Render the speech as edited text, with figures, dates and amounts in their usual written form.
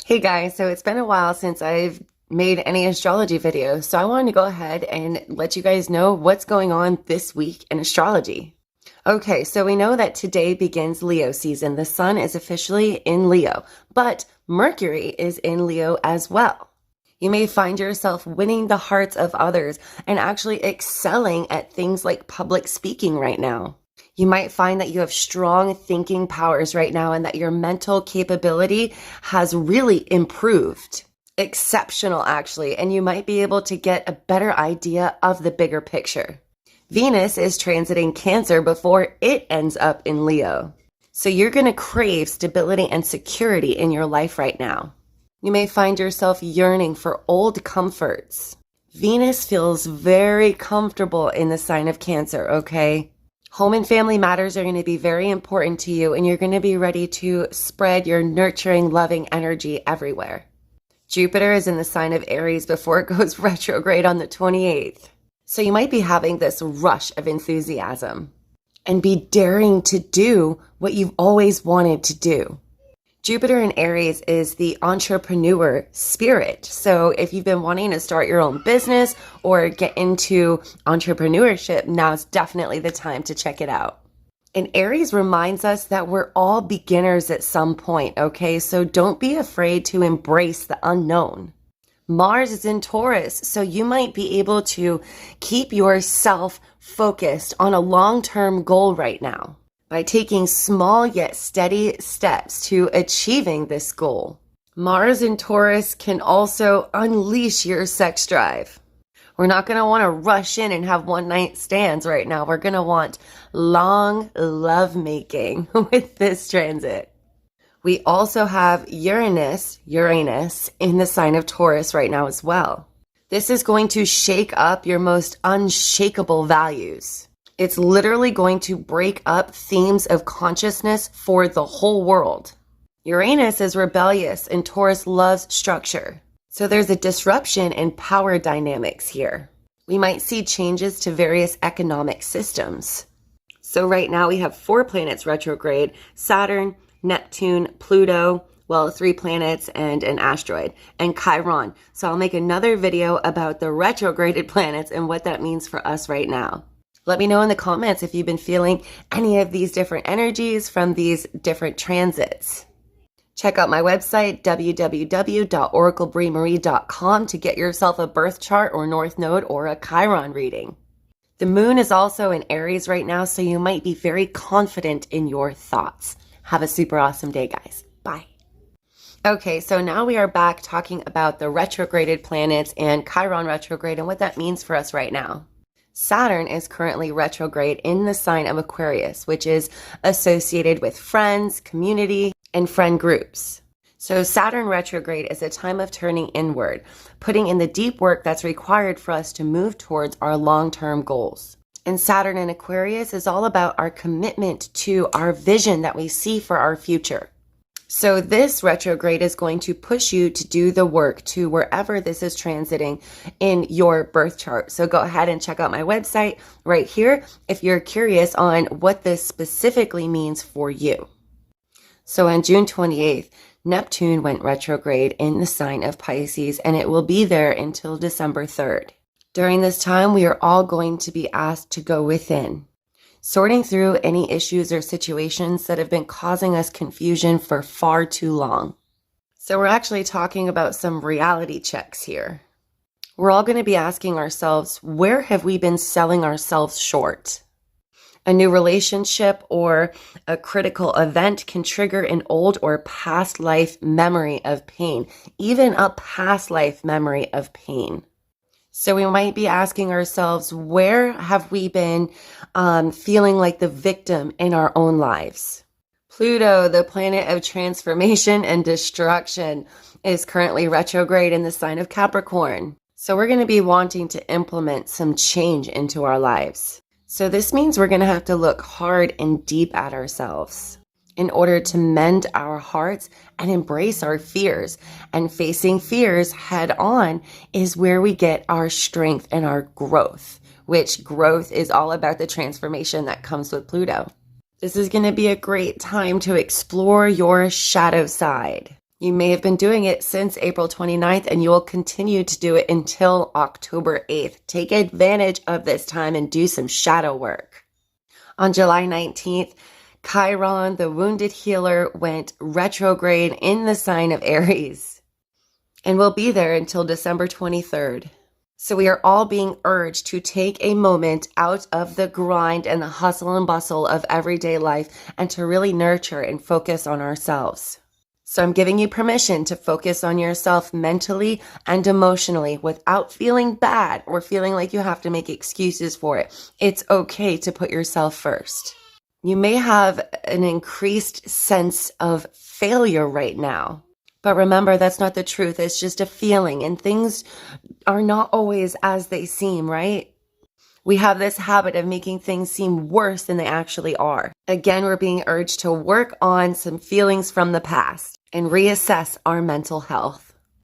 Hey guys, so it's been a while since I've made any astrology videos, so I wanted to go ahead and let you guys know what's going on this week in astrology. Okay, so we know that today begins Leo season. The sun is officially in Leo, but Mercury is in Leo as well. You may find yourself winning the hearts of others and actually excelling at things like public speaking right now. You might find that you have strong thinking powers right now and that your mental capability has really improved. Exceptional, actually, and you might be able to get a better idea of the bigger picture. Venus is transiting Cancer before it ends up in Leo. So you're going to crave stability and security in your life right now. You may find yourself yearning for old comforts. Venus feels very comfortable in the sign of Cancer, okay? Home and family matters are going to be very important to you, and you're going to be ready to spread your nurturing, loving energy everywhere. Jupiter is in the sign of Aries before it goes retrograde on the 28th. So you might be having this rush of enthusiasm and be daring to do what you've always wanted to do. Jupiter in Aries is the entrepreneur spirit. So if you've been wanting to start your own business or get into entrepreneurship, now's definitely the time to check it out. And Aries reminds us that we're all beginners at some point, okay? So don't be afraid to embrace the unknown. Mars is in Taurus, so you might be able to keep yourself focused on a long-term goal right now by taking small yet steady steps to achieving this goal. Mars in Taurus can also unleash your sex drive. We're not going to want to rush in and have one-night stands right now. We're going to want long lovemaking with this transit. We also have Uranus in the sign of Taurus right now as well. This is going to shake up your most unshakable values. It's literally going to break up themes of consciousness for the whole world. Uranus is rebellious and Taurus loves structure. So there's a disruption in power dynamics here. We might see changes to various economic systems. So right now we have 4 planets retrograde: Saturn, Neptune, Pluto, 3 planets and an asteroid, and Chiron. So I'll make another video about the retrograded planets and what that means for us right now. Let me know in the comments if you've been feeling any of these different energies from these different transits. Check out my website, www.oraclebriemarie.com, to get yourself a birth chart or North Node or a Chiron reading. The moon is also in Aries right now, so you might be very confident in your thoughts. Have a super awesome day, guys. Bye. Okay, so now we are back talking about the retrograded planets and Chiron retrograde and what that means for us right now. Saturn is currently retrograde in the sign of Aquarius, which is associated with friends, community, and friend groups. So Saturn retrograde is a time of turning inward, putting in the deep work that's required for us to move towards our long-term goals. And Saturn in Aquarius is all about our commitment to our vision that we see for our future. So this retrograde is going to push you to do the work to wherever this is transiting in your birth chart. So go ahead and check out my website right here if you're curious on what this specifically means for you. So on June 28th, Neptune went retrograde in the sign of Pisces, and it will be there until December 3rd. During this time, we are all going to be asked to go within, sorting through any issues or situations that have been causing us confusion for far too long. So we're actually talking about some reality checks here. We're all going to be asking ourselves, where have we been selling ourselves short? A new relationship or a critical event can trigger an old or past life memory of pain, even a past life memory of pain. So we might be asking ourselves, where have we been feeling like the victim in our own lives? Pluto, the planet of transformation and destruction, is currently retrograde in the sign of Capricorn. So we're going to be wanting to implement some change into our lives. So this means we're going to have to look hard and deep at ourselves in order to mend our hearts and embrace our fears. And facing fears head on is where we get our strength and our growth, which growth is all about the transformation that comes with Pluto. This is going to be a great time to explore your shadow side. You may have been doing it since April 29th, and you will continue to do it until October 8th. Take advantage of this time and do some shadow work. On July 19th, Chiron, the wounded healer, went retrograde in the sign of Aries and will be there until December 23rd. So we are all being urged to take a moment out of the grind and the hustle and bustle of everyday life and to really nurture and focus on ourselves. So I'm giving you permission to focus on yourself mentally and emotionally without feeling bad or feeling like you have to make excuses for it. It's okay to put yourself first. You may have an increased sense of failure right now, but remember, that's not the truth. It's just a feeling, and things are not always as they seem, right? We have this habit of making things seem worse than they actually are. Again, we're being urged to work on some feelings from the past and reassess our mental health.